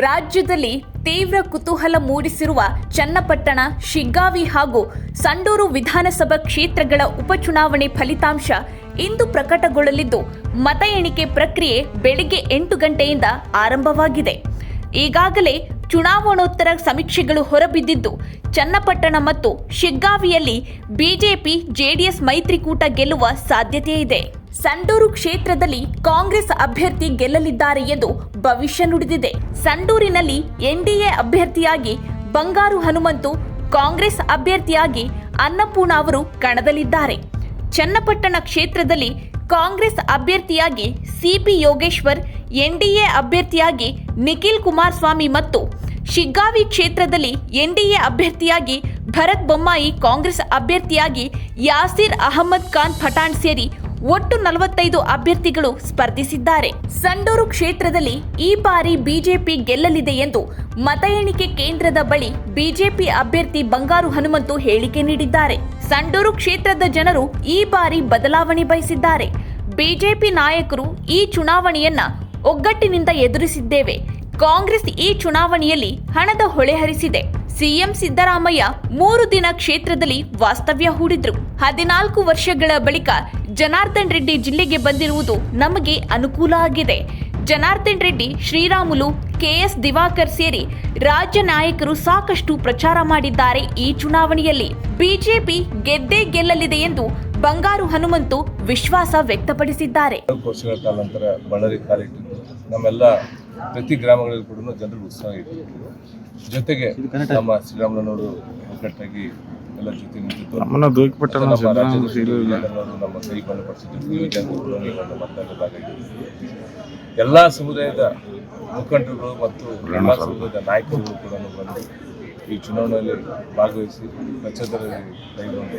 ರಾಜ್ಯದಲ್ಲಿ ತೀವ್ರ ಕುತೂಹಲ ಮೂಡಿಸಿರುವ ಚನ್ನಪಟ್ಟಣ, ಶಿಗ್ಗಾವಿ ಹಾಗೂ ಸಂಡೂರು ವಿಧಾನಸಭಾ ಕ್ಷೇತ್ರಗಳ ಉಪಚುನಾವಣೆ ಫಲಿತಾಂಶ ಇಂದು ಪ್ರಕಟಗೊಳ್ಳಲಿದ್ದು, ಮತ ಎಣಿಕೆ ಪ್ರಕ್ರಿಯೆ ಬೆಳಗ್ಗೆ 8 ಗಂಟೆಯಿಂದ ಆರಂಭವಾಗಿದೆ. ಈಗಾಗಲೇ ಚುನಾವಣೋತ್ತರ ಸಮೀಕ್ಷೆಗಳು ಹೊರಬಿದ್ದಿದ್ದು, ಚನ್ನಪಟ್ಟಣ ಮತ್ತು ಶಿಗ್ಗಾವಿಯಲ್ಲಿ ಬಿಜೆಪಿ ಜೆಡಿಎಸ್ ಮೈತ್ರಿಕೂಟ ಗೆಲ್ಲುವ ಸಾಧ್ಯತೆ ಇದೆ. ಸಂಡೂರು ಕ್ಷೇತ್ರದಲ್ಲಿ ಕಾಂಗ್ರೆಸ್ ಅಭ್ಯರ್ಥಿ ಗೆಲ್ಲಲಿದ್ದಾರೆ ಎಂದು ಭವಿಷ್ಯ ನುಡಿದಿದೆ. ಸಂಡೂರಿನಲ್ಲಿ ಎನ್ಡಿಎ ಅಭ್ಯರ್ಥಿಯಾಗಿ ಬಂಗಾರು ಹನುಮಂತು, ಕಾಂಗ್ರೆಸ್ ಅಭ್ಯರ್ಥಿಯಾಗಿ ಅನ್ನಪೂರ್ಣ ಅವರು ಕಣದಲ್ಲಿದ್ದಾರೆ. ಚನ್ನಪಟ್ಟಣ ಕ್ಷೇತ್ರದಲ್ಲಿ ಕಾಂಗ್ರೆಸ್ ಅಭ್ಯರ್ಥಿಯಾಗಿ ಸಿಪಿ ಯೋಗೇಶ್ವರ್, ಎನ್ಡಿಎ ಅಭ್ಯರ್ಥಿಯಾಗಿ ನಿಖಿಲ್ ಕುಮಾರಸ್ವಾಮಿ ಮತ್ತು ಶಿಗ್ಗಾವಿ ಕ್ಷೇತ್ರದಲ್ಲಿ ಎನ್ಡಿಎ ಅಭ್ಯರ್ಥಿಯಾಗಿ ಭರತ್ ಬೊಮ್ಮಾಯಿ, ಕಾಂಗ್ರೆಸ್ ಅಭ್ಯರ್ಥಿಯಾಗಿ ಯಾಸಿರ್ ಅಹಮದ್ ಖಾನ್ ಪಠಾಣ್ ಸೇರಿ ಒಟ್ಟು 45 ಅಭ್ಯರ್ಥಿಗಳು ಸ್ಪರ್ಧಿಸಿದ್ದಾರೆ. ಸಂಡೂರು ಕ್ಷೇತ್ರದಲ್ಲಿ ಈ ಬಾರಿ ಬಿಜೆಪಿ ಗೆಲ್ಲಲಿದೆ ಎಂದು ಮತ ಎಣಿಕೆ ಕೇಂದ್ರದ ಬಳಿ ಬಿಜೆಪಿ ಅಭ್ಯರ್ಥಿ ಬಂಗಾರು ಹನುಮಂತು ಹೇಳಿಕೆ ನೀಡಿದ್ದಾರೆ. ಸಂಡೂರು ಕ್ಷೇತ್ರದ ಜನರು ಈ ಬಾರಿ ಬದಲಾವಣೆ ಬಯಸಿದ್ದಾರೆ. ಬಿಜೆಪಿ ನಾಯಕರು ಈ ಚುನಾವಣೆಯನ್ನ ಒಗ್ಗಟ್ಟಿನಿಂದ ಎದುರಿಸಿದ್ದೇವೆ. ಕಾಂಗ್ರೆಸ್ ಈ ಚುನಾವಣೆಯಲ್ಲಿ ಹಣದ ಹೊಳೆ ಹರಿಸಿದೆ. ಸಿಎಂ ಸಿದ್ದರಾಮಯ್ಯ 3 ದಿನ ಕ್ಷೇತ್ರದಲ್ಲಿ ವಾಸ್ತವ್ಯ ಹೂಡಿದ್ರು. 14 ವರ್ಷಗಳ ಬಳಿಕ ಜನಾರ್ದನ್ ರೆಡ್ಡಿ ಜಿಲ್ಲೆಗೆ ಬಂದಿರುವುದು ನಮಗೆ ಅನುಕೂಲ ಆಗಿದೆ. ಜನಾರ್ದನ್ ರೆಡ್ಡಿ, ಶ್ರೀರಾಮುಲು, ಕೆಎಸ್ ದಿವಾಕರ್ ಸೇರಿ ರಾಜ್ಯ ನಾಯಕರು ಸಾಕಷ್ಟು ಪ್ರಚಾರ ಮಾಡಿದ್ದಾರೆ. ಈ ಚುನಾವಣೆಯಲ್ಲಿ ಬಿಜೆಪಿ ಗೆದ್ದೇ ಗೆಲ್ಲಲಿದೆ ಎಂದು ಬಂಗಾರು ಹನುಮಂತು ವಿಶ್ವಾಸ ವ್ಯಕ್ತಪಡಿಸಿದ್ದಾರೆ. ವರ್ಷಗಳ ಕಾಲಾಂತರ ಬಳ್ಳಾರಿ ಕಾಲಿಟ್ಟಿದ್ದು ನಮ್ಮೆಲ್ಲ ಪ್ರತಿ ಗ್ರಾಮಗಳಲ್ಲಿ ಕೂಡ ಜನರಿಗೆ ಉತ್ಸಾಹ ಇದೆ. ಜೊತೆಗೆ ನಮ್ಮ ಶ್ರೀರಾಮುಲನವರು ಒಗ್ಗಟ್ಟಾಗಿ ಎಲ್ಲ ಜೊತೆ ನಿಂತಿದ್ದು ನಮ್ಮ ಕೈ ಬಲಪಡಿಸಿದ್ದು ಎಲ್ಲ ಸಮುದಾಯದ ಮುಖಂಡರುಗಳು ಮತ್ತು ಎಲ್ಲ ಸಮುದಾಯದ ನಾಯಕರುಗಳು ಕೂಡ ಬಂದು ಈ ಚುನಾವಣೆಯಲ್ಲಿ ಭಾಗವಹಿಸಿ ಪ್ರಚಾರದಲ್ಲಿ ಕೈಗೊಂಡು,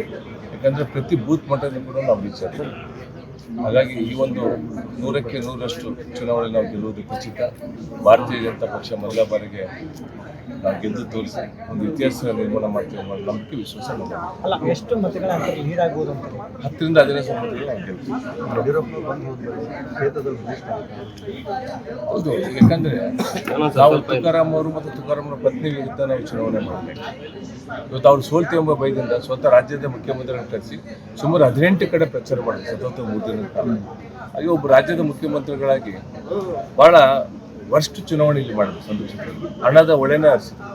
ಯಾಕಂದರೆ ಪ್ರತಿ ಬೂತ್ ಮಟ್ಟದಲ್ಲಿ ಕೂಡ ನಾವು ವಿಚಾರ. ಹಾಗಾಗಿ ಈ ಒಂದು 100ಕ್ಕೆ 100ರಷ್ಟು ಚುನಾವಣೆ ನಾವು ಗೆಲ್ಲುವುದು ಖಚಿತ. ಭಾರತೀಯ ಜನತಾ ಪಕ್ಷ ಮೊದಲ ಬಾರಿಗೆ ನಾವು ಗೆದ್ದು ತೋರಿಸಿ ಒಂದು ಇತಿಹಾಸ ನಿರ್ಮಾಣ ಮಾಡ್ತೀವಿ ಅನ್ನೋ ನಂಬಿಕೆ, ವಿಶ್ವಾಸ ನಮಗೆ. ಅಲ್ಲ, ಎಷ್ಟು ಮತಗಳ ಅಂತರ ಲೀಡ್ ಆಗ್ಬೋದು ಅಂತ? 10ರಿಂದ 15 ಮತಗಳು ನಾವು ಗೆಲ್ತೀವಿ. ಹೌದು, ಯಾಕಂದರೆ ನಾವು ತುಕಾರಾಮ್ ಅವರು ಮತ್ತು ತುಕಾರಾಮ್ ಅವರ ಪತ್ನಿ ವಿರುದ್ಧ ನಾವು ಚುನಾವಣೆ ಮಾಡಬೇಕು. ಇವತ್ತು ಅವ್ರು ಸೋಲ್ತಿ ಎಂಬ ಭಯದಿಂದ ಸ್ವತಃ ರಾಜ್ಯದ ಮುಖ್ಯಮಂತ್ರಿಗಳನ್ನು ಕರೆಸಿ ಸುಮಾರು 18 ಕಡೆ ಪ್ರಚಾರ ಮಾಡಿದ್ರು ಸ್ವತಂತ್ರ 3 ದಿನದ ಕಾಲ. ಹಾಗೆ ಒಬ್ಬ ರಾಜ್ಯದ ಮುಖ್ಯಮಂತ್ರಿಗಳಾಗಿ ಬಹಳ ವರ್ಷ ಚುನಾವಣೆ ಇಲ್ಲಿ ಮಾಡಿದ್ರು. ಸಂತೋಷ, ಹಣದ ಒಳೆನೇ ಹರಿಸಿದ್ರು.